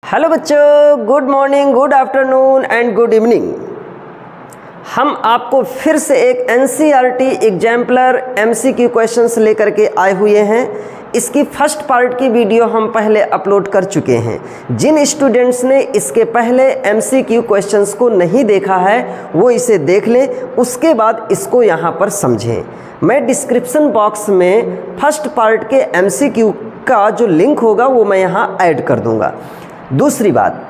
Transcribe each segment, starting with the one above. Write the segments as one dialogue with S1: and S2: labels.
S1: Hello बच्चों, good morning, good afternoon and good evening. हम आपको फिर से एक एनसीईआरटी एग्जाम्पलर एमसीक्यू क्वेश्चंस लेकर के आए हुए हैं। इसकी फर्स्ट पार्ट की वीडियो हम पहले अपलोड कर चुके हैं। जिन स्टूडेंट्स ने इसके पहले एमसीक्यू क्वेश्चंस को नहीं देखा है वो इसे देख लें, उसके बाद इसको यहाँ पर समझें। मैं डिस्क्रिप्शन बॉक्स में फर्स्ट पार्ट के एमसीक्यू का जो लिंक होगा वो मैं यहाँ ऐड कर दूँगा। दूसरी बात,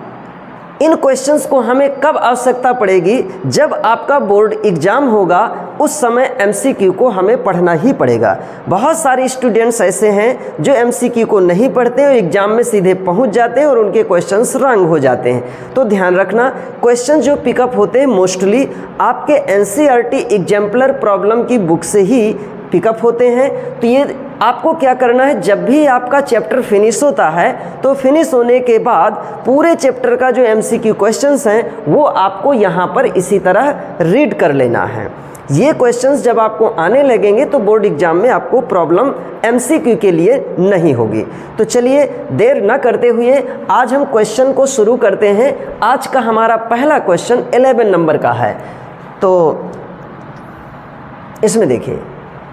S1: इन क्वेश्चंस को हमें कब आवश्यकता पड़ेगी? जब आपका बोर्ड एग्जाम होगा उस समय एमसीक्यू को हमें पढ़ना ही पड़ेगा। बहुत सारे स्टूडेंट्स ऐसे हैं जो एमसीक्यू को नहीं पढ़ते और एग्जाम में सीधे पहुंच जाते हैं और उनके क्वेश्चंस रंग हो जाते हैं। तो ध्यान रखना, क्वेश्चन जो पिकअप होते हैं मोस्टली आपके एनसीईआरटी एग्जाम्पलर प्रॉब्लम की बुक से ही पिकअप होते हैं। तो ये आपको क्या करना है, जब भी आपका चैप्टर फिनिश होता है तो फिनिश होने के बाद पूरे चैप्टर का जो एमसीक्यू क्वेश्चंस हैं वो आपको यहाँ पर इसी तरह रीड कर लेना है। ये क्वेश्चंस जब आपको आने लगेंगे तो बोर्ड एग्जाम में आपको प्रॉब्लम एमसीक्यू के लिए नहीं होगी। तो चलिए देर न करते हुए आज हम क्वेश्चन को शुरू करते हैं। आज का हमारा पहला क्वेश्चन 11 नंबर का है। तो इसमें देखिए,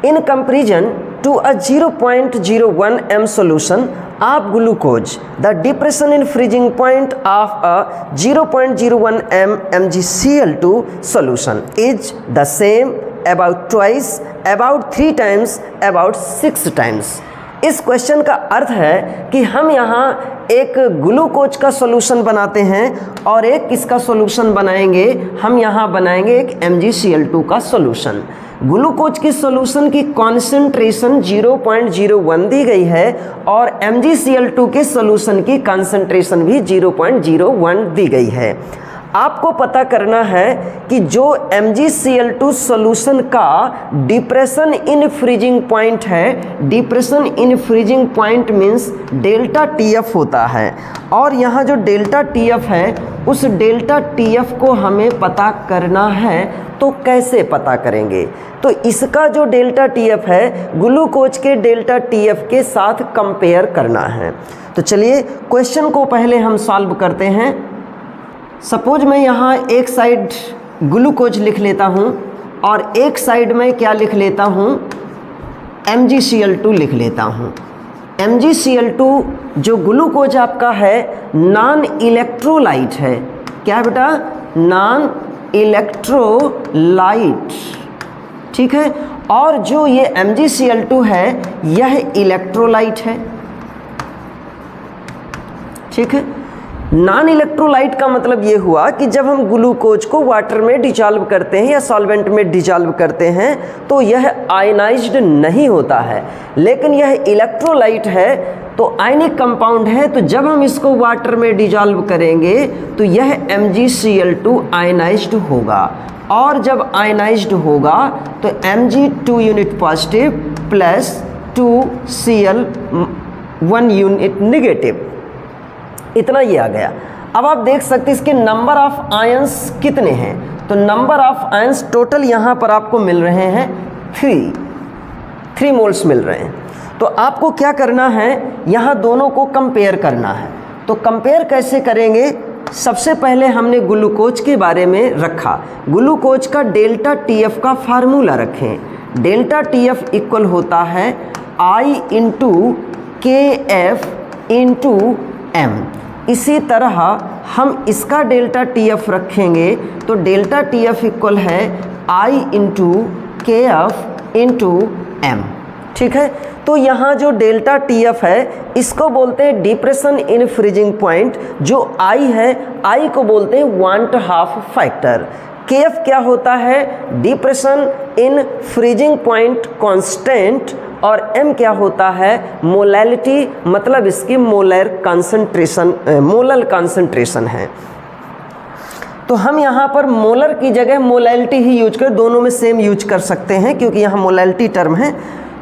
S1: in comparison to a 0.01 m solution of glucose, the depression in freezing point of a 0.01 m MgCl2 solution is the same, about twice, about 3 times, about 6 times। इस क्वेश्चन का अर्थ है कि हम यहाँ एक ग्लूकोज का सॉल्यूशन बनाते हैं और एक किसका सॉल्यूशन बनाएंगे, हम यहाँ बनाएंगे एक MgCl2 का सॉल्यूशन। ग्लूकोज की सॉल्यूशन की कॉन्सेंट्रेशन 0.01 दी गई है और MgCl2 के सॉल्यूशन की कॉन्सेंट्रेशन भी 0.01 दी गई है। आपको पता करना है कि जो MgCl2 सॉल्यूशन का डिप्रेशन इन फ्रीजिंग पॉइंट है, depression in freezing point means delta TF होता है, और यहाँ जो डेल्टा TF है उस डेल्टा TF को हमें पता करना है। तो कैसे पता करेंगे? तो इसका जो डेल्टा TF है ग्लूकोज के डेल्टा TF के साथ कंपेयर करना है। तो चलिए क्वेश्चन को पहले हम सॉल्व करते हैं। सपोज मैं यहाँ एक साइड ग्लूकोज लिख लेता हूँ और एक साइड में क्या लिख लेता हूँ, MgCl2 लिख लेता हूँ। MgCl2 जो ग्लूकोज आपका है नॉन इलेक्ट्रोलाइट है। क्या है बेटा? नॉन इलेक्ट्रोलाइट, ठीक है। और जो ये MgCl2 है यह इलेक्ट्रोलाइट है, ठीक है। नॉन इलेक्ट्रोलाइट का मतलब ये हुआ कि जब हम ग्लूकोज को वाटर में डिजॉल्व करते हैं या सॉल्वेंट में डिजॉल्व करते हैं तो यह आयनाइज्ड नहीं होता है, लेकिन यह इलेक्ट्रोलाइट है तो आयनिक कंपाउंड है। तो जब हम इसको वाटर में डिजॉल्व करेंगे तो यह MgCl2 आयनाइज्ड होगा, और जब आयनाइज्ड होगा तो Mg2 unit positive plus 2Cl1 unit negative, इतना ये आ गया। अब आप देख सकते हैं इसके नंबर ऑफ आयंस कितने हैं। तो नंबर ऑफ आयंस टोटल यहाँ पर आपको मिल रहे हैं 3 मोल्स मिल रहे हैं। तो आपको क्या करना है, यहाँ दोनों को कंपेयर करना है। तो कंपेयर कैसे करेंगे? सबसे पहले हमने ग्लूकोज के बारे में रखा, ग्लूकोज का डेल्टा TF का फार्मूला रखें। डेल्टा TF इक्वल होता है I into KF into M। इसी तरह हम इसका डेल्टा TF रखेंगे तो डेल्टा TF इक्वल है I into KF into M, ठीक है। तो यहाँ जो डेल्टा TF है इसको बोलते हैं डिप्रेशन इन फ्रीजिंग पॉइंट, जो I है I को बोलते हैं 1/2 फैक्टर। KF क्या होता है? Depression in freezing point constant, और M क्या होता है? मोलैलिटी, मतलब इसकी मोलर कंसंट्रेशन है। तो हम यहाँ पर मोलर की जगह मोलैलिटी ही यूज कर, दोनों में सेम यूज कर सकते हैं क्योंकि यहाँ मोलैलिटी टर्म है।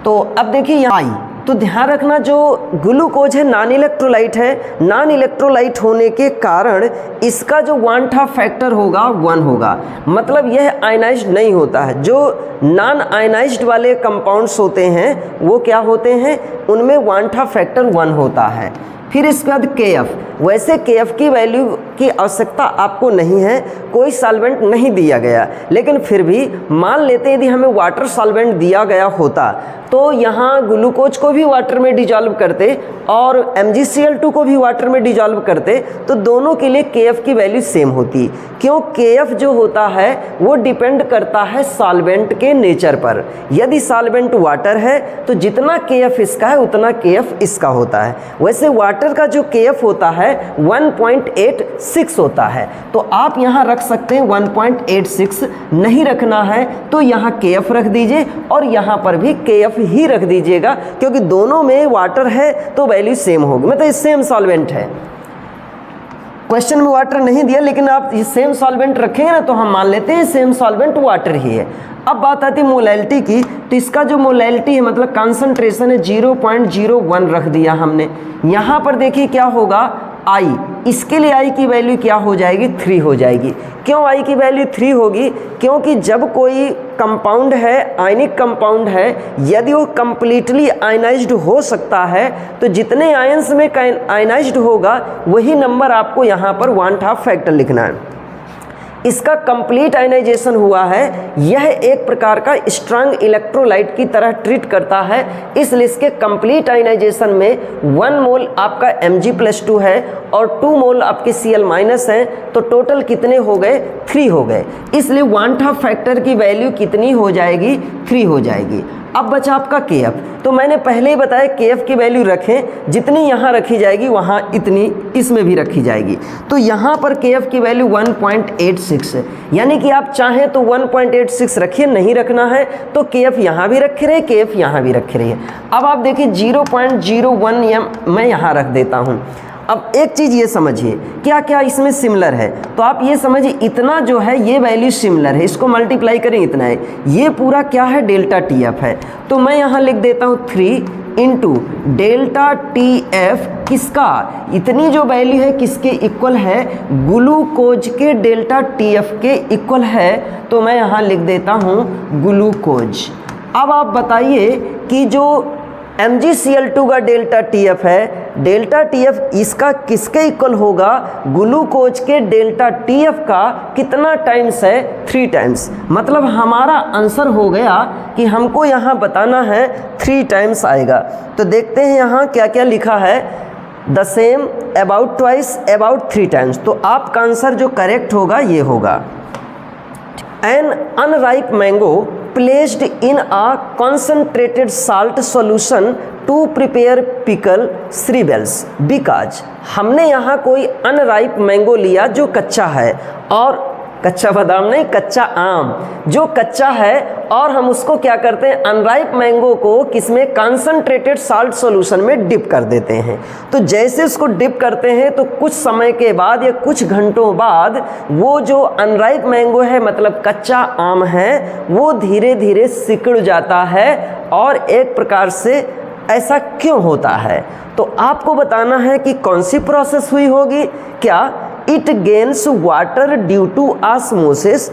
S1: तो अब देखिए यहाँ I, तो ध्यान रखना जो ग्लूकोज है नॉन इलेक्ट्रोलाइट है, नॉन इलेक्ट्रोलाइट होने के कारण इसका जो 1/2 फैक्टर होगा 1 होगा, मतलब यह आयनाइज्ड नहीं होता है। जो नॉन आयनाइज्ड वाले कंपाउंड्स होते हैं वो क्या होते हैं, उनमें 1/2 फैक्टर 1 होता है। फिर इसके बाद KF, वैसे KF की वैल्यू की आवश्यकता आपको नहीं है, कोई सॉल्वेंट नहीं दिया गया, लेकिन फिर भी मान लेते यदि हमें वाटर सॉल्वेंट दिया गया होता तो यहाँ ग्लूकोज को भी वाटर में डिजॉल्व करते और MgCl2 को भी वाटर में डिजॉल्व करते तो दोनों के लिए KF की वैल्यू सेम होती। क्यों? KF जो होता है वो डिपेंड करता है सॉल्वेंट के नेचर पर। यदि सॉल्वेंट वाटर है तो जितना KF इसका है उतना KF इसका होता है। वैसे वाटर का जो KF होता है 1.86 होता है, तो आप यहाँ रख सकते हैं 1.86, नहीं रखना है तो यहाँ KF रख दीजिए और यहाँ पर भी KF ही रख दीजिएगा, क्योंकि दोनों में वाटर है तो वैल्यू सेम होगी, मतलब सेम सॉल्वेंट है। क्वेश्चन में वाटर नहीं दिया लेकिन आप ये सेम सॉल्वेंट रखेंगे ना तो हम मान लेते हैं सेम सॉल्वेंट वाटर ही है। अब बात आती है मोलैलिटी की, तो इसका जो मोलैलिटी है मतलब कंसंट्रेशन है 0.01 रख दिया हमने। यहाँ पर देखिए क्या होगा I, इसके लिए I की वैल्यू क्या हो जाएगी? 3 हो जाएगी। क्यों I की वैल्यू 3 होगी? क्योंकि जब कोई कंपाउंड है, आयनिक कंपाउंड है, यदि वो कंप्लीटली आयनाइज्ड हो सकता है तो जितने आयंस में आयनाइज्ड होगा वही नंबर आपको यहाँ पर 1/2 फैक्टर लिखना है। इसका कंप्लीट आयनाइजेशन हुआ है, यह एक प्रकार का स्ट्रांग इलेक्ट्रोलाइट की तरह ट्रीट करता है, इसलिए इसके कंप्लीट आयनाइजेशन में 1 मोल आपका Mg+2 है और 2 मोल आपके Cl- हैं, तो टोटल कितने हो गए? 3 हो गए। इसलिए 1/2 फैक्टर की वैल्यू कितनी हो जाएगी? 3 हो जाएगी। अब बचा आपका KF, तो मैंने पहले ही बताया KF की वैल्यू रखें, जितनी यहाँ रखी जाएगी वहाँ इतनी इसमें भी रखी जाएगी। तो यहाँ पर KF की वैल्यू 1.86 है, यानी कि आप चाहें तो 1.86 रखिए, नहीं रखना है तो KF यहाँ भी रखे रहे, KF यहाँ भी रखे रहिए। अब आप देखिए 0.01 मैं यहाँ रख देता हूँ। अब एक चीज़ ये समझिए क्या क्या इसमें सिमिलर है, तो आप ये समझिए इतना जो है ये वैल्यू सिमिलर है, इसको मल्टीप्लाई करें इतना है, ये पूरा क्या है? डेल्टा TF है। तो मैं यहाँ लिख देता हूँ 3 इंटू डेल्टा TF, किसका? इतनी जो वैल्यू है किसके इक्वल है? ग्लूकोज के डेल्टा TF के इक्वल है, तो मैं यहाँ लिख देता हूँ ग्लूकोज। अब आप बताइए कि जो MgCl2 का डेल्टा TF है, डेल्टा TF इसका किसके इक्वल होगा? ग्लूकोज के डेल्टा TF का कितना टाइम्स है? 3 टाइम्स। मतलब हमारा आंसर हो गया कि हमको यहाँ बताना है 3 टाइम्स आएगा। तो देखते हैं यहाँ क्या क्या लिखा है, the same, about twice, about 3 times. तो आपका आंसर जो करेक्ट होगा ये होगा। An unripe mango placed in a concentrated salt solution to prepare pickle cereals because हमने यहाँ कोई अनराइप मैंगो लिया जो कच्चा है, और कच्चा बादाम नहीं, कच्चा आम जो कच्चा है, और हम उसको क्या करते हैं? अनराइप मैंगो को किसमें? कंसंट्रेटेड साल्ट सॉल्यूशन में डिप कर देते हैं। तो जैसे उसको डिप करते हैं तो कुछ समय के बाद या कुछ घंटों बाद वो जो अनराइप मैंगो है मतलब कच्चा आम है वो धीरे धीरे सिकुड़ जाता है, और एक प्रकार से ऐसा क्यों होता है? तो आपको बताना है कि कौन सी प्रोसेस हुई होगी। क्या? It gains water due to osmosis,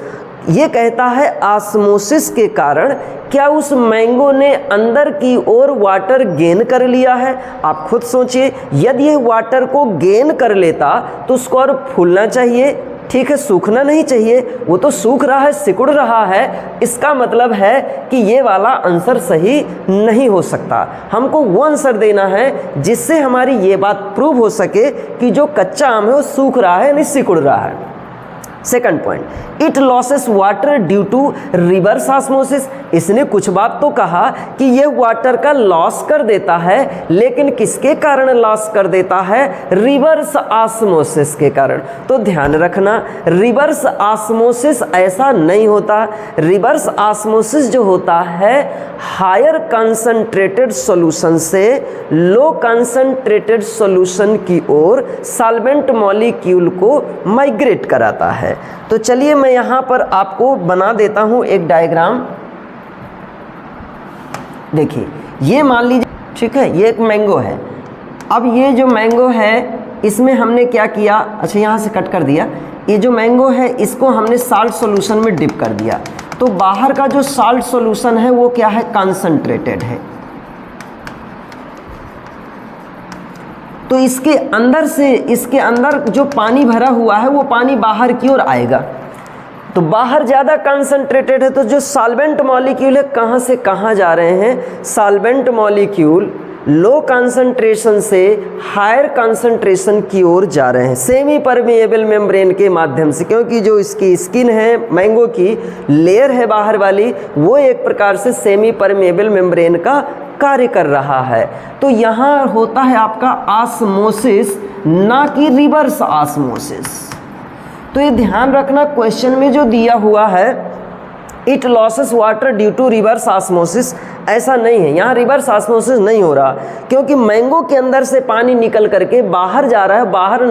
S1: ये कहता है ऑस्मोसिस के कारण क्या उस मैंगो ने अंदर की ओर वाटर गेन कर लिया है? आप खुद सोचिए, यदि ये वाटर को गेन कर लेता तो उसको और फूलना चाहिए, ठीक है, सूखना नहीं चाहिए। वो तो सूख रहा है, सिकुड़ रहा है, इसका मतलब है कि ये वाला आंसर सही नहीं हो सकता। हमको वो आंसर देना है जिससे हमारी ये बात प्रूव हो सके कि जो कच्चा आम है वो सूख रहा है, नहीं सिकुड़ रहा है। Second point, it loses water due to reverse osmosis, इसने कुछ बात तो कहा कि ये वाटर का लॉस कर देता है, लेकिन किसके कारण लॉस कर देता है? रिवर्स ऑस्मोसिस के कारण। तो ध्यान रखना, रिवर्स ऑस्मोसिस ऐसा नहीं होता। रिवर्स ऑस्मोसिस जो होता है हायर कंसंट्रेटेड सॉल्यूशन से लो कंसंट्रेटेड सॉल्यूशन की ओर सॉल्वेंट मॉलिक्यूल को माइग्रेट कराता है। तो चलिए मैं यहाँ पर आपको बना देता हूँ एक डायग्राम। देखिए ये मान लीजिए, ठीक है, ये एक मैंगो है। अब ये जो मैंगो है इसमें हमने क्या किया? अच्छा, यहाँ से कट कर दिया। ये जो मैंगो है इसको हमने साल्ट सॉल्यूशन में डिप कर दिया, तो बाहर का जो साल्ट सॉल्यूशन है वो क्या है? कंसंट्रेटेड है। तो इसके अंदर जो पानी भरा हुआ है वो पानी बाहर की ओर आएगा। तो बाहर ज़्यादा कंसंट्रेटेड है, तो जो सॉल्वेंट मॉलिक्यूल है कहाँ से कहाँ जा रहे हैं, सॉल्वेंट मॉलिक्यूल लो कंसंट्रेशन से हायर कंसंट्रेशन की ओर जा रहे हैं सेमी परमेएबल मेम्ब्रेन के माध्यम से, क्योंकि जो इसकी स्किन है, मैंगो की लेयर है बाहर वाली, वो एक प्रकार से सेमी परमेएबल मेम्ब्रेन का कार्य कर रहा है। तो यहाँ होता है आपका ऑस्मोसिस, ना कि रिवर्स ऑस्मोसिस। तो ये ध्यान रखना, क्वेश्चन में जो दिया हुआ है it loses water due to reverse osmosis, ऐसा नहीं है, यहाँ रिवर्स ऑस्मोसिस नहीं हो रहा, क्योंकि मैंगो के अंदर से पानी निकल करके बाहर जा रहा है। बाहर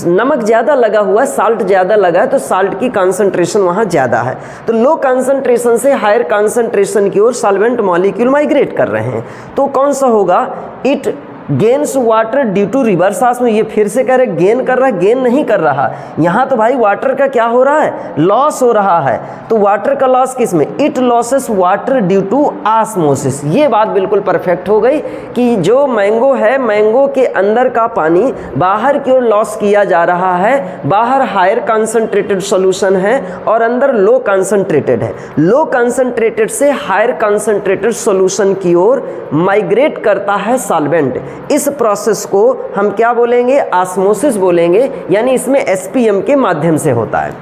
S1: नमक ज़्यादा लगा हुआ है, साल्ट ज़्यादा लगा है, तो साल्ट की कंसंट्रेशन वहाँ ज़्यादा है। तो लो कंसंट्रेशन से हायर कंसंट्रेशन की ओर सॉल्वेंट मॉलिक्यूल माइग्रेट कर रहे हैं। तो कौन सा होगा, it gains water due to reverse osmosis. ये फिर से कह रहे गेन कर रहा है, गेन नहीं कर रहा, यहाँ तो भाई वाटर का क्या हो रहा है, लॉस हो रहा है। तो वाटर का लॉस किस में, it loses water due to osmosis. ये बात बिल्कुल परफेक्ट हो गई कि जो मैंगो है, मैंगो के अंदर का पानी बाहर की ओर लॉस किया जा रहा है। बाहर हायर कंसंट्रेटेड सॉल्यूशन है और अंदर लो कंसंट्रेटेड है। लो कंसंट्रेटेड से हायर कंसंट्रेटेड सॉल्यूशन की ओर माइग्रेट करता है सॉल्वेंट। इस प्रोसेस को हम क्या बोलेंगे, ऑस्मोसिस बोलेंगे, यानी इसमें एसपीएम के माध्यम से होता है।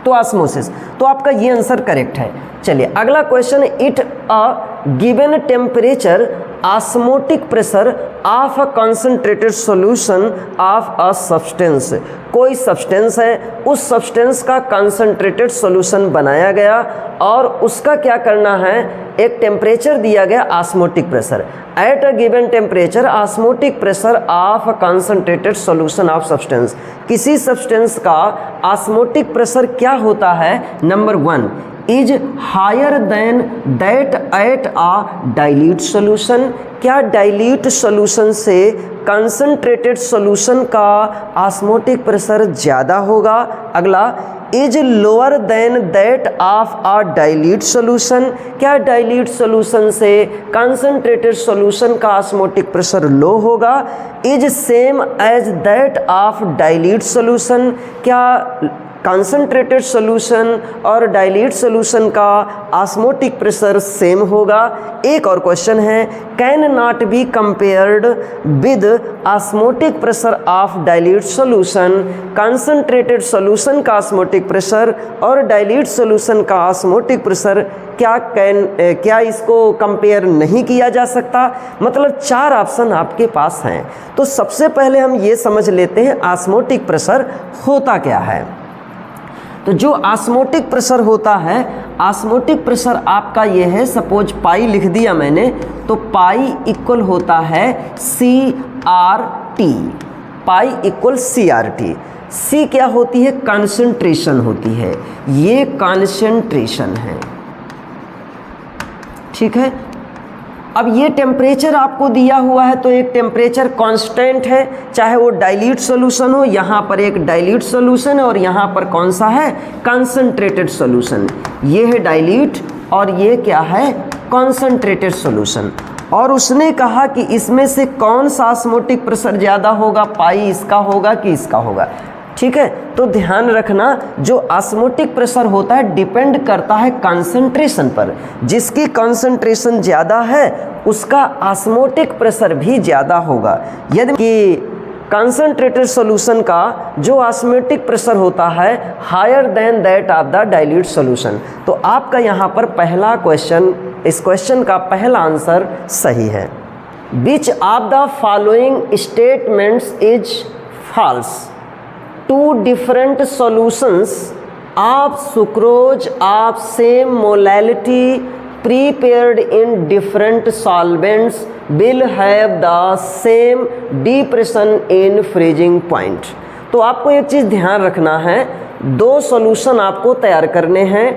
S1: तो ऑस्मोसिस, तो आपका ये आंसर करेक्ट है। चलिए अगला question, it a given temperature osmotic pressure of a concentrated solution of a substance. कोई सब्सटेंस है, उस सब्सटेंस का कंसंट्रेटेड सॉल्यूशन बनाया गया और उसका क्या करना है, एक टेम्परेचर दिया गया osmotic pressure. At a given temperature osmotic pressure of a concentrated solution of substance. किसी सब्सटेंस का ऑस्मोटिक प्रेशर क्या होता है, number 1 is higher than that at a dilute solution. क्या डाइल्यूट सॉल्यूशन से कंसंट्रेटेड सॉल्यूशन का ऑस्मोटिक प्रेशर ज़्यादा होगा। अगला, is lower than that of a dilute solution. क्या डाइल्यूट सॉल्यूशन से कंसंट्रेटेड सॉल्यूशन का ऑस्मोटिक प्रेशर लो होगा। Is same as that of dilute solution. क्या कंसंट्रेटेड सॉल्यूशन और डाइल्यूट सॉल्यूशन का ऑस्मोटिक प्रेशर सेम होगा। एक और क्वेश्चन है, can not be compared with osmotic pressure of dilute solution. Concentrated solution का ऑस्मोटिक प्रेशर और डाइल्यूट सॉल्यूशन का ऑस्मोटिक प्रेशर क्या इसको कंपेयर नहीं किया जा सकता। मतलब 4 ऑप्शन आपके पास हैं। तो सबसे पहले हम ये समझ लेते हैं ऑस्मोटिक प्रेशर होता क्या है। तो जो ऑस्मोटिक प्रेशर होता है, ऑस्मोटिक प्रेशर आपका ये है, सपोज पाई लिख दिया मैंने, तो पाई इक्वल होता है CRT। Pi equal CRT। C क्या होती है, कंसंट्रेशन होती है, ये कंसंट्रेशन है, ठीक है। अब ये टेम्परेचर आपको दिया हुआ है, तो एक टेम्परेचर कांस्टेंट है, चाहे वो डाइल्यूट सॉल्यूशन हो, यहाँ पर एक डाइल्यूट सॉल्यूशन है और यहाँ पर कौन सा है, कंसंट्रेटेड सॉल्यूशन। ये है डाइल्यूट और ये क्या है, कंसंट्रेटेड सॉल्यूशन। और उसने कहा कि इसमें से कौन सा ऑस्मोटिक प्रेशर ज़्यादा होगा, पाई इसका होगा कि इसका होगा, ठीक है। तो ध्यान रखना, जो ऑस्मोटिक प्रेशर होता है डिपेंड करता है कंसंट्रेशन पर। जिसकी कंसंट्रेशन ज़्यादा है उसका ऑस्मोटिक प्रेशर भी ज़्यादा होगा। यदि कि कंसंट्रेटेड सॉल्यूशन का जो ऑस्मोटिक प्रेशर होता है higher than that of the dilute solution. तो आपका यहाँ पर पहला क्वेश्चन, इस क्वेश्चन का पहला आंसर सही है। Which of the following statements is false. Two different solutions of sucrose of same molality prepared in different solvents will have the same depression in freezing point। तो आपको एक चीज़ ध्यान रखना है, 2 सॉल्यूशन आपको तैयार करने हैं,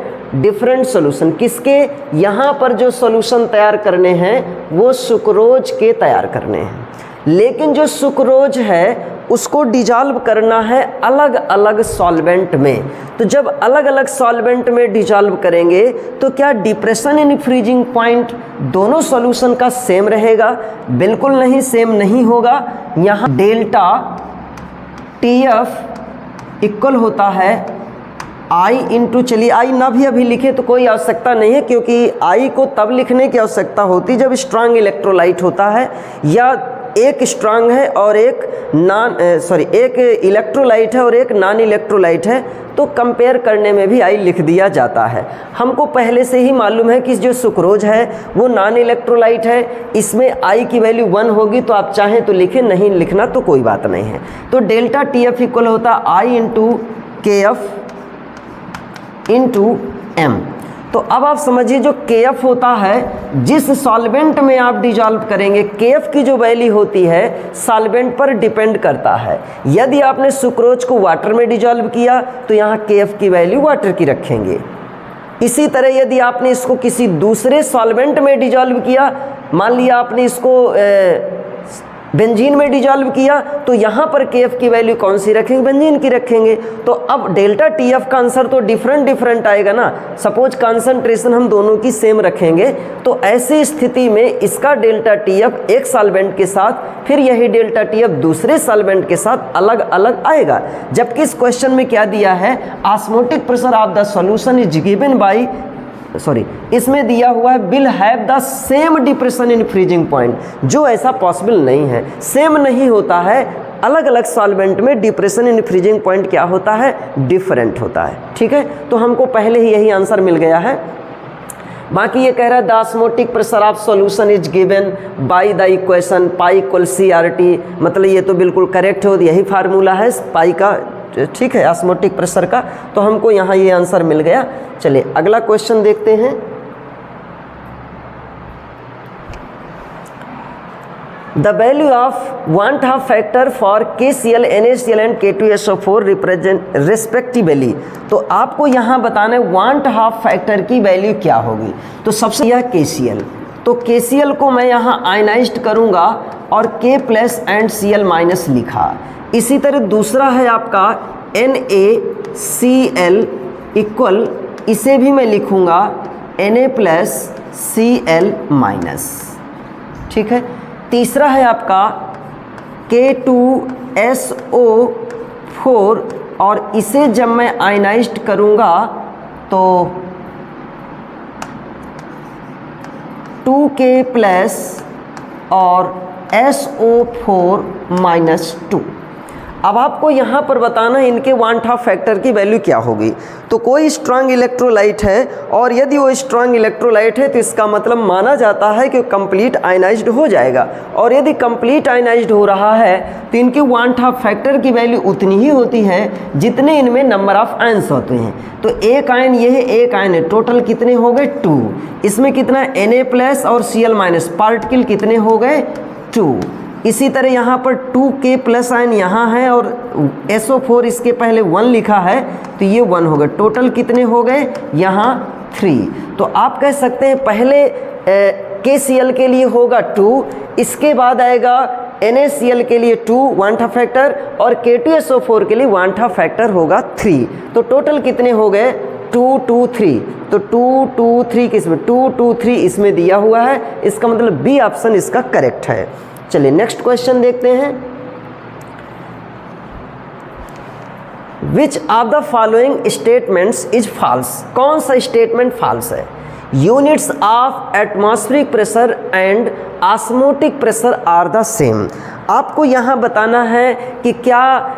S1: डिफरेंट सॉल्यूशन। किसके, यहाँ पर जो सॉल्यूशन तैयार करने हैं वो सुक्रोज के तैयार करने हैं। लेकिन जो सुक्रोज है उसको डिजॉल्व करना है अलग अलग सॉल्वेंट में। तो जब अलग अलग सॉल्वेंट में डिजॉल्व करेंगे तो क्या डिप्रेशन इन फ्रीजिंग पॉइंट दोनों सॉल्यूशन का सेम रहेगा? बिल्कुल नहीं, सेम नहीं होगा। यहाँ डेल्टा TF इक्वल होता है I इंटू, चलिए I ना भी अभी लिखे तो कोई आवश्यकता नहीं है, क्योंकि I को तब लिखने की आवश्यकता होती जब स्ट्रांग इलेक्ट्रोलाइट होता है या एक स्ट्रांग है और एक एक इलेक्ट्रोलाइट है और एक नॉन इलेक्ट्रोलाइट है, तो कंपेयर करने में भी आई लिख दिया जाता है। हमको पहले से ही मालूम है कि जो सुक्रोज है वो नॉन इलेक्ट्रोलाइट है, इसमें आई की वैल्यू 1 होगी, तो आप चाहें तो लिखें, नहीं लिखना तो कोई बात नहीं है। तो डेल्टा TF इक्वल होता है आई इंटू KF इंटू M। तो अब आप समझिए जो KF होता है, जिस सॉल्वेंट में आप डिजॉल्व करेंगे, KF की जो वैल्यू होती है सॉल्वेंट पर डिपेंड करता है। यदि आपने सुक्रोज को वाटर में डिजॉल्व किया तो यहाँ KF की वैल्यू वाटर की रखेंगे। इसी तरह यदि आपने इसको किसी दूसरे सॉल्वेंट में डिजॉल्व किया, मान लिया आपने इसको बेंजीन में डिजॉल्व किया, तो यहाँ पर KF की वैल्यू कौन सी रखेंगे? बेंजीन की रखेंगे। तो अब डेल्टा TF का आंसर तो डिफरेंट आएगा ना। सपोज कंसंट्रेशन हम दोनों की सेम रखेंगे, तो ऐसी स्थिति में इसका डेल्टा TF एक सॉल्वेंट के साथ, फिर यही डेल्टा TF दूसरे सॉल्वेंट के साथ अलग अलग आएगा। जबकि इस क्वेश्चन में क्या दिया है? Osmotic pressure of the solution is given by, इसमें दिया हुआ है will have the same depression in freezing point, जो ऐसा पॉसिबल नहीं है। सेम नहीं होता है, अलग अलग सॉल्वेंट में डिप्रेशन इन फ्रीजिंग पॉइंट क्या होता है? डिफरेंट होता है। ठीक है, तो हमको पहले ही यही आंसर मिल गया है। बाकी ये कह रहा है the osmotic pressure of solution is given by the equation pi equal CRT, मतलब ये तो बिल्कुल करेक्ट हो, यही फार्मूला है पाई का, ठीक है, ऑस्मोटिक प्रेशर का। तो हमको यहाँ ये आंसर मिल गया। चलिए अगला क्वेश्चन देखते हैं। The value of want half factor for KCl, NaCl and K2SO4 represent respectively. तो आपको यहाँ बताना है वांट हाफ फैक्टर की वैल्यू क्या होगी। तो सबसे यह KCl, तो KCl को मैं यहाँ आयनाइज्ड करूँगा और K plus and Cl minus लिखा। इसी तरह दूसरा है आपका NaCl इक्वल, इसे भी मैं लिखूँगा Na प्लस Cl माइनस। ठीक है, तीसरा है आपका K2SO4 और इसे जब मैं आयनाइज्ड करूँगा तो 2K प्लस और SO4 माइनस 2। अब आपको यहाँ पर बताना है इनके वांट हाफ फैक्टर की वैल्यू क्या होगी। तो कोई स्ट्रांग इलेक्ट्रोलाइट है और यदि वो स्ट्रांग इलेक्ट्रोलाइट है तो इसका मतलब माना जाता है कि कंप्लीट आयनाइज्ड हो जाएगा, और यदि कंप्लीट आयनाइज्ड हो रहा है तो इनके वांट हाफ फैक्टर की वैल्यू उतनी ही होती है जितने इनमें नंबर ऑफ आयन्स होते हैं। तो एक आयन ये है, एक आयन है, टोटल कितने हो गए? 2। इसमें कितना Na प्लस और Cl माइनस, पार्टिकल कितने हो गए? 2। इसी तरह यहाँ पर 2K प्लस आयन यहाँ है और SO4 इसके पहले 1 लिखा है, तो ये 1 हो गए। टोटल कितने हो गए? यहाँ 3। तो आप कह सकते हैं पहले KCl के लिए होगा 2, इसके बाद आएगा NaCl के लिए 2 वांट हाफ फैक्टर और K2SO4 के लिए वांट हाफ फैक्टर होगा 3। तो टोटल कितने हो गए? 2 2 3। तो 2 2 3 किसमें? 2 2 3 इसमें दिया हुआ है, इसका मतलब बी ऑप्शन इसका करेक्ट है। चलिए नेक्स्ट क्वेश्चन देखते हैं। Which of the following statements is false? कौन सा स्टेटमेंट फॉल्स है? Units of atmospheric pressure and osmotic pressure are the same. आपको यहाँ बताना है कि क्या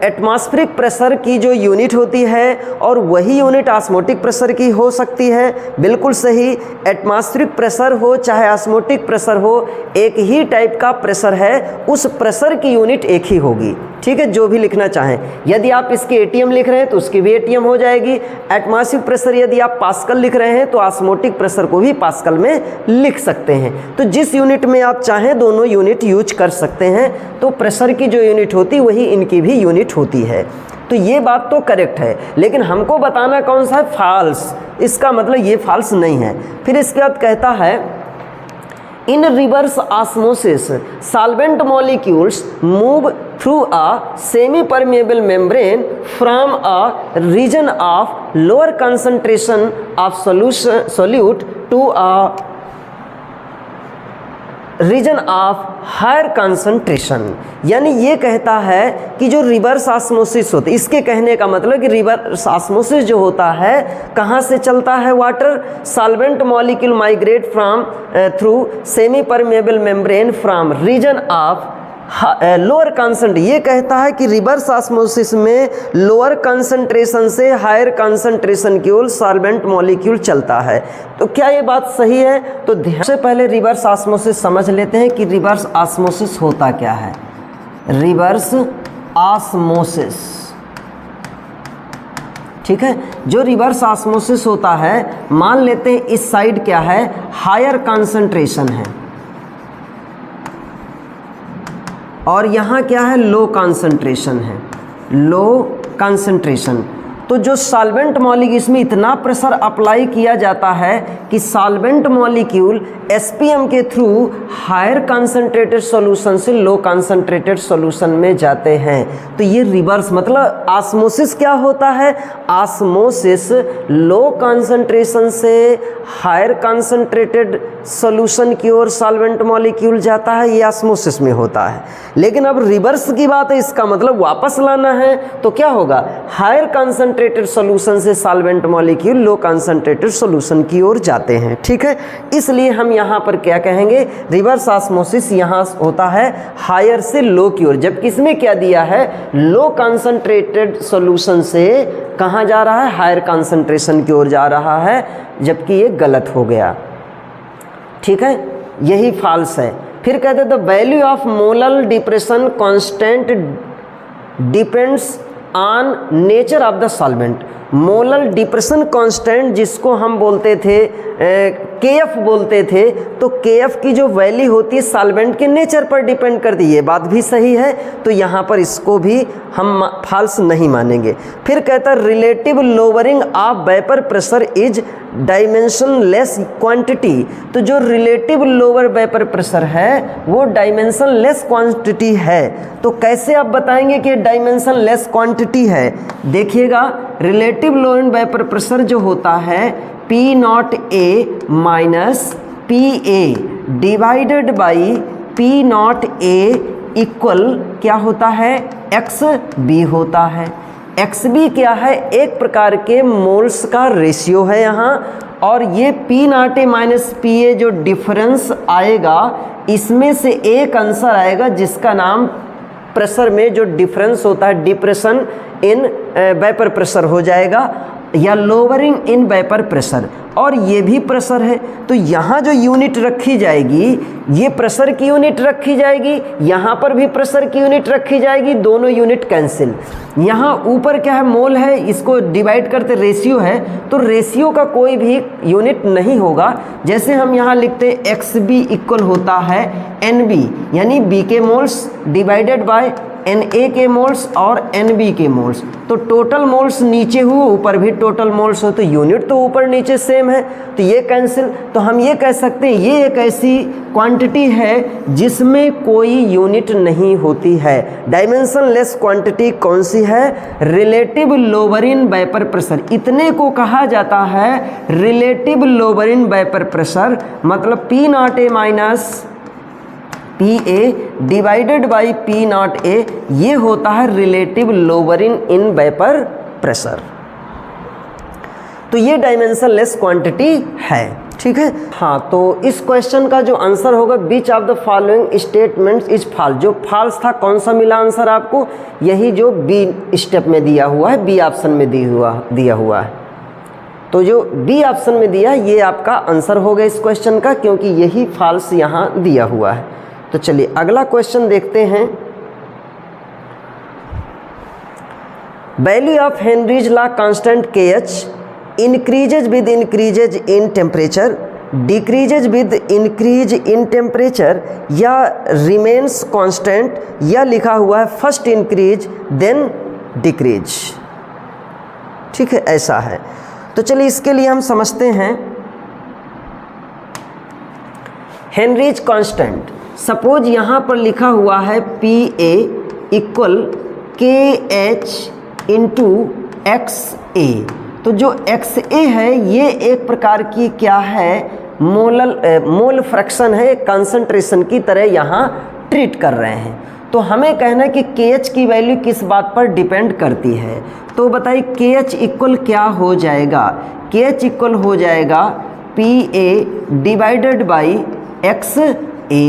S1: एटमॉस्फेरिक प्रेशर की जो यूनिट होती है और वही यूनिट ऑस्मोटिक प्रेशर की हो सकती है। बिल्कुल सही, एटमॉस्फेरिक प्रेशर हो चाहे ऑस्मोटिक प्रेशर हो, एक ही टाइप का प्रेशर है, उस प्रेशर की यूनिट एक ही होगी। ठीक है, जो भी लिखना चाहें, यदि आप इसकी ATM लिख रहे हैं तो उसकी भी ATM हो जाएगी। एटमॉस्फेरिक प्रेशर यदि आप पास्कल लिख रहे हैं तो ऑस्मोटिक प्रेशर को भी पास्कल में लिख सकते हैं। तो जिस यूनिट में आप चाहें दोनों यूनिट यूज कर सकते हैं। तो प्रेशर की जो यूनिट होती वही इनकी भी यूनिट होती है। तो ये बात तो करेक्ट है, लेकिन हमको बताना कौन सा है? फॉल्स। इसका मतलब ये फॉल्स नहीं है। फिर इसके बाद कहता है In reverse osmosis, solvent molecules move through a semi-permeable membrane from a region of lower concentration of solute to a region of higher concentration. यानी ये कहता है कि जो रिवर्स ऑस्मोसिस होता है, इसके कहने का मतलब कि रिवर्स ऑस्मोसिस जो होता है कहाँ से चलता है, water solvent molecule migrate from through semi permeable membrane from region of lower concentration. ये कहता है कि रिवर्स ऑस्मोसिस में लोअर कंसंट्रेशन से हायर कंसंट्रेशन की ओर सॉल्वेंट मॉलिक्यूल चलता है। तो क्या ये बात सही है? तो ध्यान से पहले रिवर्स ऑस्मोसिस समझ लेते हैं कि रिवर्स ऑस्मोसिस होता क्या है। रिवर्स ऑस्मोसिस, ठीक है, जो रिवर्स ऑस्मोसिस होता है, मान लेते हैं इस साइड क्या है, हायर कंसंट्रेशन है और यहाँ क्या है, लो कंसंट्रेशन है, लो कंसंट्रेशन। तो जो सॉल्वेंट मॉलिक्यूल, इसमें इतना प्रेशर अप्लाई किया जाता है कि सॉल्वेंट मॉलिक्यूल एसपीएम के थ्रू हायर कंसंट्रेटेड सॉल्यूशन से लो कंसंट्रेटेड सॉल्यूशन में जाते हैं। तो ये रिवर्स मतलब ऑस्मोसिस क्या होता है, ऑस्मोसिस लो कंसंट्रेशन से हायर कंसंट्रेटेड सॉल्यूशन की ओर सॉल्वेंट मॉलिक्यूल जाता है, ये ऑस्मोसिस में होता है। लेकिन अब रिवर्स की बात है, इसका मतलब वापस लाना है तो क्या होगा, हायर कंसंट्रेटेड सॉल्यूशन से सॉल्वेंट मॉलिक्यूल लो कंसंट्रेटेड सॉल्यूशन की ओर जाते हैं, ठीक है। इसलिए हम यहाँ पर क्या कहेंगे, रिवर्स ऑस्मोसिस यहाँ होता है हायर से लो की ओर, जबकि इसमें क्या दिया है, लो कंसंट्रेटेड सॉल्यूशन से कहाँ जा रहा है, हायर कंसंट्रेशन की ओर जा रहा है, जबकि ये गलत हो गया, ठीक है, यही फॉल्स है। फिर कहते हैं the value of molal depression constant depends on nature of the solvent. Molal depression constant जिसको हम बोलते थे केएफ बोलते थे, तो केएफ की जो वैल्यू होती है सॉल्वेंट के नेचर पर डिपेंड करती है, ये बात भी सही है। तो यहाँ पर इसको भी हम फॉल्स नहीं मानेंगे। फिर कहता है relative lowering of vapour pressure is dimension less quantity. तो जो रिलेटिव लोअर वेपर प्रेशर है वो डायमेंशन लेस क्वांटिटी है। तो कैसे आप बताएंगे कि डायमेंशन लेस क्वांटिटी है? देखिएगा, रिलेटिव लोअर वेपर प्रेशर जो होता है P not A minus P A divided by P not A equal क्या होता है, एक्स बी होता है। एक्स बी क्या है, एक प्रकार के मोल्स का रेशियो है यहाँ, और ये P not A minus P ए जो डिफरेंस आएगा इसमें से एक आंसर आएगा जिसका नाम प्रेशर में जो डिफरेंस होता है डिप्रेशन इन वेपर प्रेशर हो जाएगा, या लोअरिंग इन वेपर प्रेशर, और ये भी प्रेशर है। तो यहाँ जो यूनिट रखी जाएगी ये प्रेशर की यूनिट रखी जाएगी, यहाँ पर भी प्रेशर की यूनिट रखी जाएगी, दोनों यूनिट कैंसिल। यहाँ ऊपर क्या है, मोल है, इसको डिवाइड करते रेशियो है, तो रेशियो का कोई भी यूनिट नहीं होगा। जैसे हम यहाँ लिखते हैं एक्स बी इक्वल होता है एन बी, यानी बी के moles divided by N A के मोल्स और एन बी के मोल्स। तो टोटल मोल्स नीचे हुए, ऊपर भी टोटल मोल्स हो, तो यूनिट तो ऊपर नीचे सेम है, तो ये कैंसिल। तो हम ये कह सकते हैं ये एक ऐसी क्वांटिटी है जिसमें कोई यूनिट नहीं होती है। डायमेंशन लेस क्वांटिटी कौन सी है, relative lower in vapour pressure. इतने को कहा जाता है relative lower in vapour pressure, मतलब P not A minus P A divided by P not A, ये होता है relative lowering in vapour pressure. तो ये डायमेंशन लेस क्वांटिटी है, ठीक है। हाँ, तो इस क्वेश्चन का जो आंसर होगा which of the following statements is false. जो फॉल्स था कौन सा मिला आंसर आपको, यही जो बी स्टेप में दिया हुआ है, बी ऑप्शन में दिया हुआ है। तो जो बी ऑप्शन में दिया ये आपका आंसर होगा इस क्वेश्चन का, क्योंकि यही फॉल्स यहाँ दिया हुआ है। तो चलिए अगला क्वेश्चन देखते हैं। Value of Henry's law constant K H increases with increases in temperature, decreases with increase in temperature, या रिमेन्स कांस्टेंट, या लिखा हुआ है फर्स्ट इंक्रीज देन डिक्रीज, ठीक है, ऐसा है। तो चलिए इसके लिए हम समझते हैं हेनरीज कांस्टेंट, सपोज यहाँ पर लिखा हुआ है PA equal KH into XA, तो जो XA है ये एक प्रकार की क्या है, मोल फ्रैक्शन है, कंसंट्रेशन की तरह यहाँ ट्रीट कर रहे हैं। तो हमें कहना है कि KH की वैल्यू किस बात पर डिपेंड करती है, तो बताइए KH इक्वल क्या हो जाएगा, KH इक्वल हो जाएगा PA डिवाइडेड बाई XA।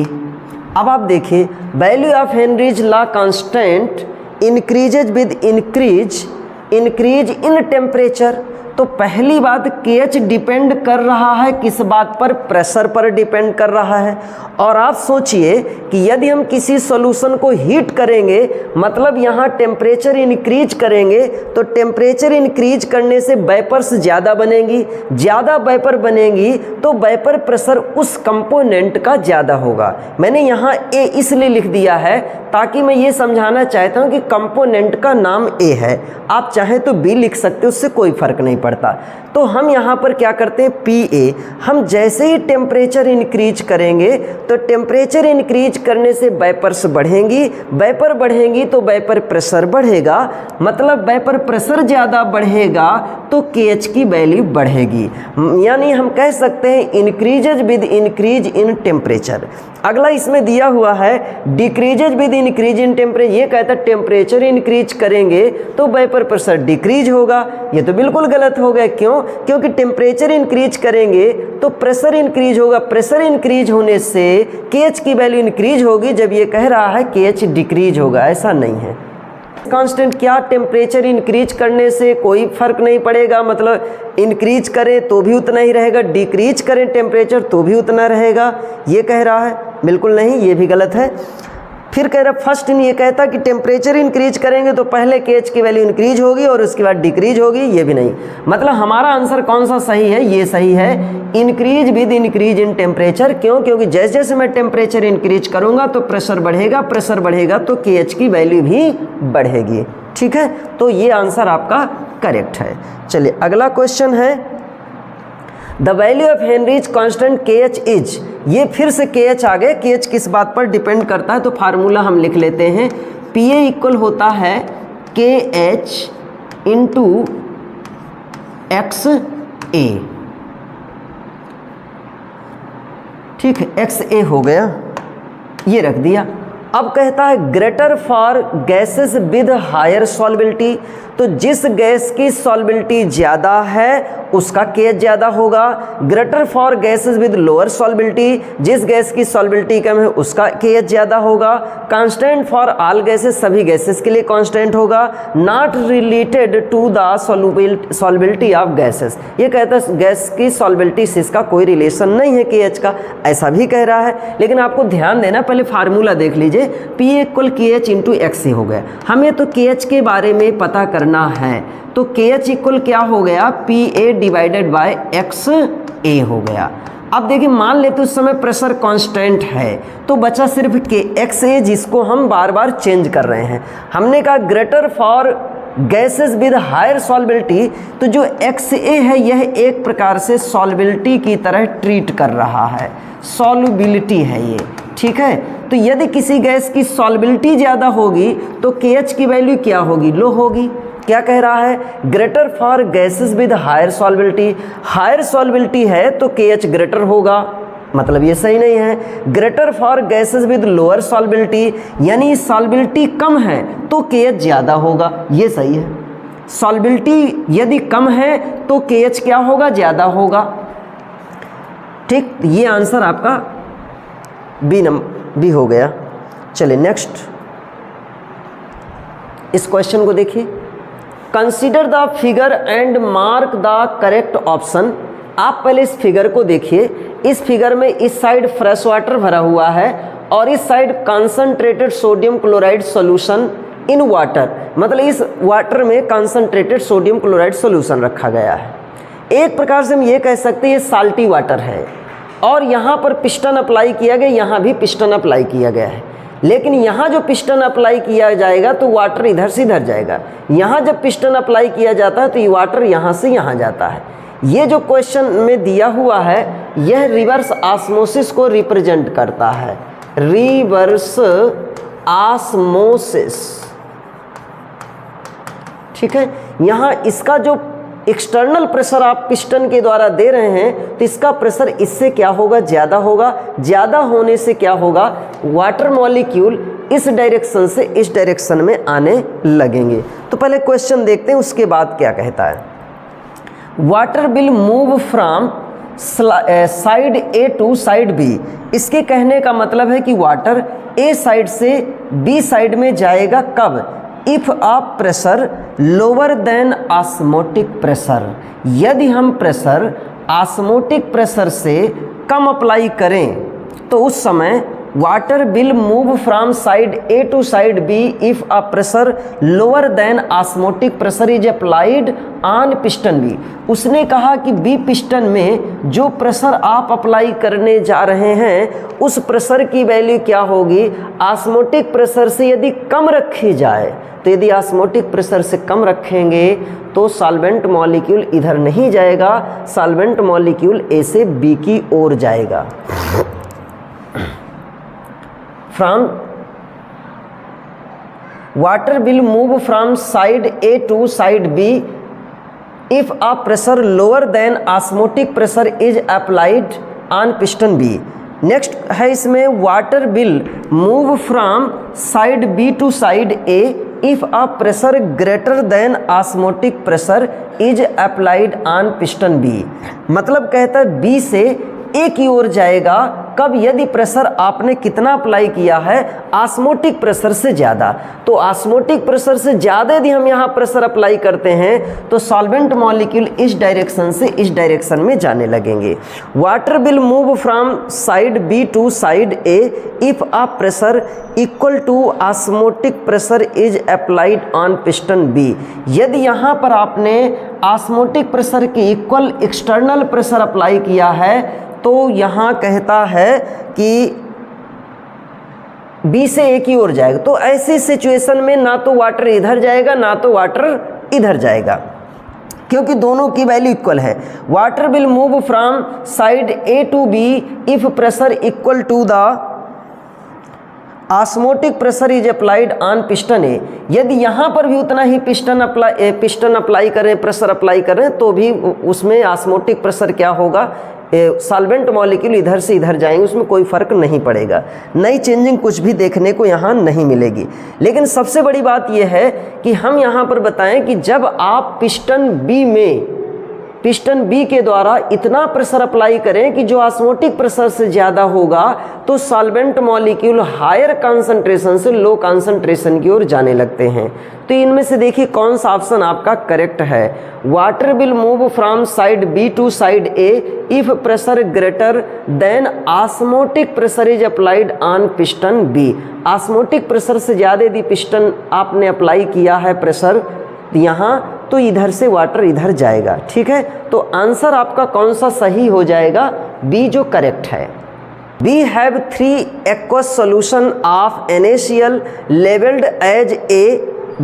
S1: अब आप देखिए value of Henry's law constant increases with increase in temperature. तो पहली बात KH डिपेंड कर रहा है किस बात पर, प्रेशर पर डिपेंड कर रहा है। और आप सोचिए कि यदि हम किसी सॉल्यूशन को हीट करेंगे, मतलब यहाँ टेम्परेचर इंक्रीज करेंगे, तो टेम्परेचर इंक्रीज करने से वेपर्स ज़्यादा बनेंगी, ज़्यादा वेपर बनेंगी तो वेपर प्रेशर उस कंपोनेंट का ज़्यादा होगा। मैंने यहाँ A इसलिए लिख दिया है ताकि मैं ये समझाना चाहता हूँ कि कंपोनेंट का नाम A है, आप चाहें तो B लिख सकते हो, उससे कोई फर्क नहीं पड़ता। तो हम यहाँ पर क्या करते हैं, PA, हम जैसे ही टेम्परेचर इंक्रीज करेंगे तो टेम्परेचर इंक्रीज करने से वेपर्स बढ़ेंगी, वेपर बढ़ेंगी तो वेपर प्रेशर बढ़ेगा, मतलब वेपर प्रेशर ज़्यादा बढ़ेगा तो KH की वैल्यू बढ़ेगी। यानी हम कह सकते हैं increases with increase in temperature. अगला इसमें दिया हुआ है decreases with increase in temperature, ये कहता है टेम्परेचर इंक्रीज करेंगे तो वेपर प्रेशर डिक्रीज होगा। ये तो बिल्कुल गलत हो गया, क्यों? क्योंकि टेम्परेचर इंक्रीज करेंगे तो प्रेशर इंक्रीज होगा, प्रेशर इंक्रीज होने से KH की वैल्यू इंक्रीज होगी, जब ये कह रहा है KH डिक्रीज होगा, ऐसा नहीं है। कांस्टेंट क्या, टेम्परेचर इंक्रीज करने से कोई फर्क नहीं पड़ेगा, मतलब इंक्रीज करें तो भी उतना ही रहेगा, डिक्रीज करें टेम्परेचर तो भी उतना रहेगा, ये कह रहा है। बिल्कुल नहीं, ये भी गलत है। फिर कह रहा फर्स्ट इन ये कहता कि टेम्परेचर इंक्रीज करेंगे तो पहले KH की वैल्यू इंक्रीज होगी और उसके बाद डिक्रीज होगी, ये भी नहीं। मतलब हमारा आंसर कौन सा सही है, ये सही है, increase with increase in temperature. क्यों? क्योंकि जैसे जैसे मैं टेम्परेचर इंक्रीज करूंगा तो प्रेशर बढ़ेगा, प्रेशर बढ़ेगा तो KH की वैल्यू भी बढ़ेगी। ठीक है, तो ये आंसर आपका करेक्ट है। चलिए अगला क्वेश्चन है, the value of Henrys constant KH is, ये फिर से KH आ गए, KH किस बात पर डिपेंड करता है, तो फार्मूला हम लिख लेते हैं, PA इक्वल होता है KH इंटू XA। ठीक है, XA हो गया, ये रख दिया। अब कहता है greater for gases with higher solubility, तो जिस गैस की सॉल्बिलिटी ज़्यादा है उसका KH ज़्यादा होगा। Greater for gases with lower solubility, जिस गैस की सॉल्बिलिटी कम है उसका KH ज़्यादा होगा। कांस्टेंट फॉर ऑल गैसेस, सभी गैसेस के लिए कांस्टेंट होगा। Not related to the solubility of gases, ये कहता है गैस की सॉल्बिलिटी से इसका कोई रिलेशन नहीं है KH का, ऐसा भी कह रहा है। लेकिन आपको ध्यान देना, पहले फार्मूला देख लीजिए, PA equal KH into XA हो गया। हमें तो KH के बारे में पता करना है, तो KH इक्वल क्या हो गया, PA डिवाइडेड बाय XA हो गया। अब देखिए मान लेते उस समय प्रेशर कांस्टेंट है तो बचा सिर्फ XA, जिसको हम बार बार चेंज कर रहे हैं। हमने कहा greater for gases with higher solubility, तो जो XA है यह एक प्रकार से सॉल्बिलिटी की तरह ट्रीट कर रहा है, सॉल्युबिलिटी है ये। ठीक है, तो यदि किसी गैस की सॉल्बिलिटी ज़्यादा होगी तो KH की वैल्यू क्या होगी, लो होगी। क्या कह रहा है, greater for gases with higher solubility, higher solubility है तो KH ग्रेटर होगा, मतलब ये सही नहीं है। Greater for gases with lower solubility, यानी सॉल्बिलिटी कम है तो KH ज़्यादा होगा, ये सही है। सॉल्बिलिटी यदि कम है तो KH क्या होगा, ज़्यादा होगा। ठीक, ये आंसर आपका बी हो गया। चलिए नेक्स्ट, इस क्वेश्चन को देखिए, consider the figure and mark the correct option. आप पहले इस फिगर को देखिए, इस फिगर में इस साइड फ्रेश वाटर भरा हुआ है और इस side concentrated sodium chloride solution in water, मतलब इस वाटर में कंसंट्रेटेड सोडियम क्लोराइड सॉल्यूशन रखा गया है। एक प्रकार से हम ये कह सकते हैं ये साल्टी वाटर है और यहाँ पर पिस्टन अप्लाई किया गया, यहाँ भी पिस्टन अप्लाई किया गया है। लेकिन यहाँ जो पिस्टन अप्लाई किया जाएगा तो वाटर इधर से इधर जाएगा, यहाँ जब पिस्टन अप्लाई किया जाता है तो ये वाटर यहाँ से यहाँ जाता है। ये जो क्वेश्चन में दिया हुआ है यह रिवर्स ऑस्मोसिस को रिप्रेजेंट करता है, रिवर्स ऑस्मोसिस। ठीक है, यहाँ इसका जो एक्सटर्नल प्रेशर आप पिस्टन के द्वारा दे रहे हैं तो इसका प्रेशर इससे क्या होगा, ज़्यादा होगा। ज़्यादा होने से क्या होगा, वाटर मॉलिक्यूल इस डायरेक्शन से इस डायरेक्शन में आने लगेंगे। तो पहले क्वेश्चन देखते हैं, उसके बाद क्या कहता है। Water will move from side A to side B. इसके कहने का मतलब है कि वाटर ए साइड से बी साइड में जाएगा कब, इफ आप pressure lower than osmotic pressure. यदि हम प्रेशर ऑस्मोटिक प्रेशर से कम अप्लाई करें तो उस समय water will move from side A to side B if a pressure lower than osmotic pressure is applied on piston B. उसने कहा कि बी पिस्टन में जो प्रेशर आप अप्लाई करने जा रहे हैं उस प्रेशर की वैल्यू क्या होगी, ऑस्मोटिक प्रेशर से यदि कम रखी जाए। तो यदि ऑस्मोटिक प्रेशर से कम रखेंगे तो सॉल्वेंट मॉलिक्यूल इधर नहीं जाएगा, सॉल्वेंट मॉलिक्यूल ए से बी की ओर जाएगा। From water will move from side A to side B if a pressure lower than osmotic pressure is applied on piston B. Next है इसमें water will move from side B to side A if a pressure greater than osmotic pressure is applied on piston B. मतलब कहता है B से ए की ओर जाएगा कब, यदि प्रेशर आपने कितना अप्लाई किया है, ऑस्मोटिक प्रेशर से ज़्यादा। तो ऑस्मोटिक प्रेशर से ज़्यादा यदि हम यहाँ प्रेशर अप्लाई करते हैं तो सॉल्वेंट मॉलिक्यूल इस डायरेक्शन से इस डायरेक्शन में जाने लगेंगे। Water will move from side B to side A if a pressure equal to osmotic pressure is applied on piston B. यदि यहाँ पर आपने ऑस्मोटिक प्रेशर के इक्वल एक्सटर्नल प्रेशर अप्लाई किया है तो यहाँ कहता है कि बी से ए की ओर जाएगा। तो ऐसी सिचुएशन में ना तो वाटर इधर जाएगा ना तो वाटर इधर जाएगा, क्योंकि दोनों की वैल्यू इक्वल है। Water will move from side A to B if pressure equal to the osmotic pressure is applied on piston A. यदि यहाँ पर भी उतना ही पिस्टन अप्लाई करें, प्रेशर अप्लाई करें तो भी उसमें ऑस्मोटिक प्रेशर क्या होगा, सॉल्वेंट मॉलिक्यूल इधर से इधर जाएंगे, उसमें कोई फ़र्क नहीं पड़ेगा। नई चेंजिंग कुछ भी देखने को यहाँ नहीं मिलेगी। लेकिन सबसे बड़ी बात यह है कि हम यहाँ पर बताएं कि जब आप पिस्टन बी के द्वारा इतना प्रेशर अप्लाई करें कि जो ऑस्मोटिक प्रेशर से ज़्यादा होगा तो सॉल्वेंट मॉलिक्यूल हायर कंसंट्रेशन से लो कंसंट्रेशन की ओर जाने लगते हैं। तो इनमें से देखिए कौन सा ऑप्शन आपका करेक्ट है। Water will move from side B to side A if pressure greater than osmotic pressure is applied on piston B. Osmotic pressure से ज़्यादा यदि पिस्टन आपने अप्लाई किया है प्रेशर यहाँ, तो इधर से वाटर इधर जाएगा। ठीक है, तो आंसर आपका कौन सा सही हो जाएगा, बी जो करेक्ट है। We have 3 aqueous solution of NaCl labeled as A,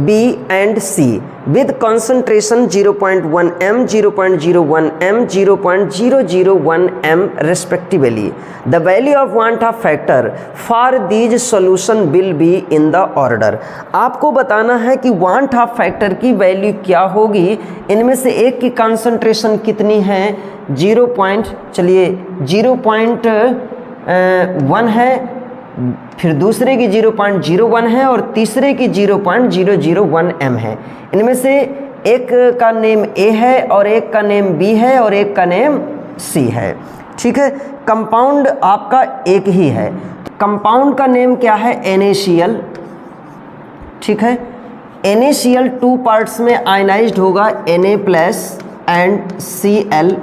S1: B and C with concentration 0.1 m, 0.01 m, 0.001 m respectively. The value of Want-Off factor for these solution will be in the order. आपको बताना है कि Want-Off factor की value क्या होगी। इनमें से एक की concentration कितनी है, 0.1 है, फिर दूसरे की 0.01 है और तीसरे की 0.001 m है। इनमें से एक का नेम A है और एक का नेम B है और एक का नेम C है। ठीक है, कंपाउंड आपका एक ही है। कंपाउंड का नेम क्या है, NaCl। ठीक है, NaCl 2 पार्ट्स में आयनाइज्ड होगा, Na+ एंड Cl-।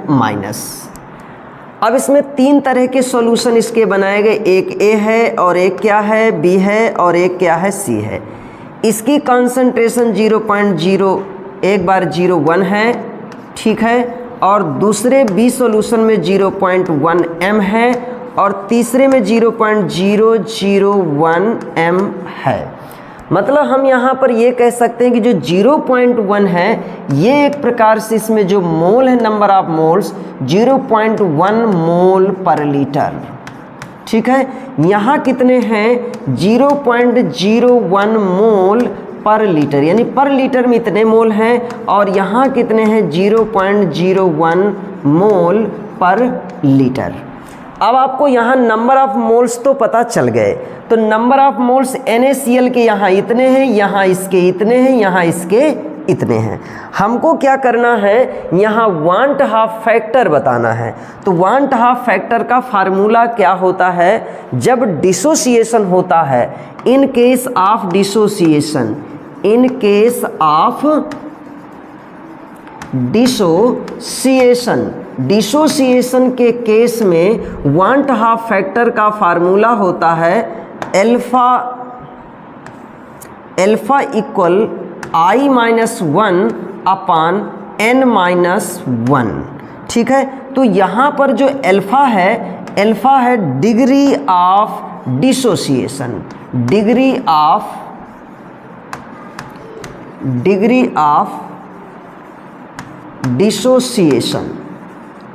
S1: अब इसमें 3 तरह के सॉल्यूशन इसके बनाए गए, एक A है और एक क्या है, B है और एक क्या है, C है। इसकी कंसंट्रेशन 0.01 है। ठीक है, और दूसरे B सॉल्यूशन में 0.1 m है और तीसरे में 0.001 m है। मतलब हम यहाँ पर ये कह सकते हैं कि जो 0.1 है ये एक प्रकार से इसमें जो मोल है, नंबर ऑफ मोल्स 0.1 मोल पर लीटर। ठीक है, यहाँ कितने हैं 0.01 मोल पर लीटर, यानी पर लीटर में इतने मोल हैं, और यहाँ कितने हैं 0.01 मोल पर लीटर। अब आपको यहाँ नंबर ऑफ मोल्स तो पता चल गए, तो नंबर ऑफ मोल्स NaCl के यहाँ इतने हैं, यहाँ इसके इतने हैं, यहाँ इसके इतने हैं। हमको क्या करना है, यहाँ वांट हाफ फैक्टर बताना है। तो वांट हाफ फैक्टर का फार्मूला क्या होता है, जब डिसोसिएशन होता है, in case of dissociation, in case of dissociation, dissociation के केस में वांट हाफ फैक्टर का फार्मूला होता है एल्फा इक्वल I-1 अपान N-1। ठीक है, तो यहाँ पर जो अल्फा है degree of dissociation, degree of dissociation.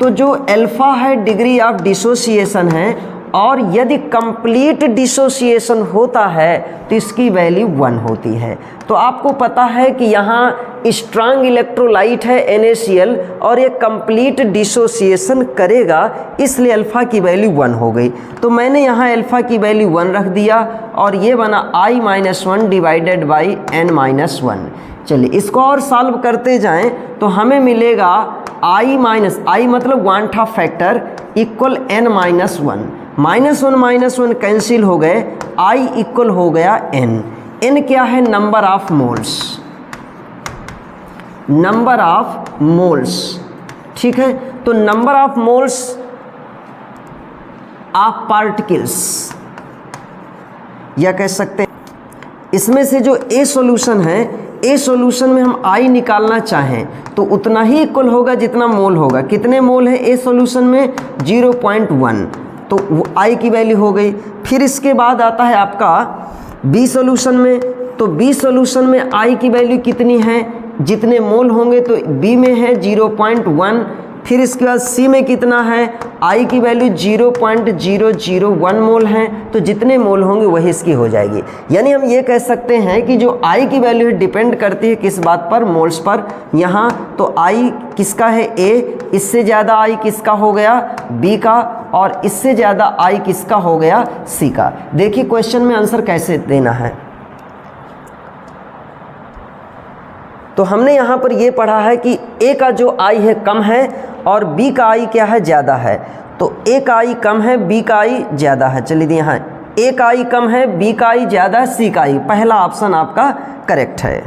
S1: तो जो अल्फा है डिग्री ऑफ डिसोसिएशन है, और यदि कंप्लीट डिसोसिएशन होता है तो इसकी वैल्यू 1 होती है। तो आपको पता है कि यहाँ स्ट्रांग इलेक्ट्रोलाइट है NaCl और ये कंप्लीट डिसोसिएशन करेगा, इसलिए अल्फ़ा की वैल्यू 1 हो गई। तो मैंने यहाँ अल्फ़ा की वैल्यू 1 रख दिया और ये बना I-1 डिवाइडेड बाई N-1। चलिए इसको और सॉल्व करते जाएं तो हमें मिलेगा I मतलब want half factor equal N-1, -1 cancel हो गए, I इक्वल हो गया N क्या है, number of moles, number of moles. ठीक है, तो number of moles of particles, या कह सकते हैं इसमें से जो A सॉल्यूशन है, A सॉल्यूशन में हम I निकालना चाहें तो उतना ही इक्वल होगा जितना मोल होगा। कितने मोल है A सॉल्यूशन में, 0.1, तो वो I की वैल्यू हो गई। फिर इसके बाद आता है आपका B सॉल्यूशन में, तो B सॉल्यूशन में I की वैल्यू कितनी है, जितने मोल होंगे, तो B में है 0.1। फिर इसके बाद C में कितना है, I की वैल्यू 0.001 मोल है, तो जितने मोल होंगे वही इसकी हो जाएगी। यानी हम ये कह सकते हैं कि जो I की वैल्यू है डिपेंड करती है किस बात पर, मोल्स पर। यहाँ तो I किसका है A, इससे ज़्यादा I किसका हो गया B का, और इससे ज़्यादा I किसका हो गया C का। देखिए क्वेश्चन में आंसर कैसे देना है। तो हमने यहाँ पर ये पढ़ा है कि A का जो I है कम है और B का I क्या है, ज़्यादा है। तो A का I कम है, B का I ज़्यादा है। चलिए यहाँ A का I कम है, B का I ज़्यादा है, C का I, पहला ऑप्शन आपका करेक्ट है।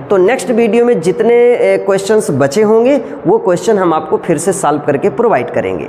S1: तो नेक्स्ट वीडियो में जितने क्वेश्चंस बचे होंगे वो क्वेश्चन हम आपको फिर से सॉल्व करके प्रोवाइड करेंगे।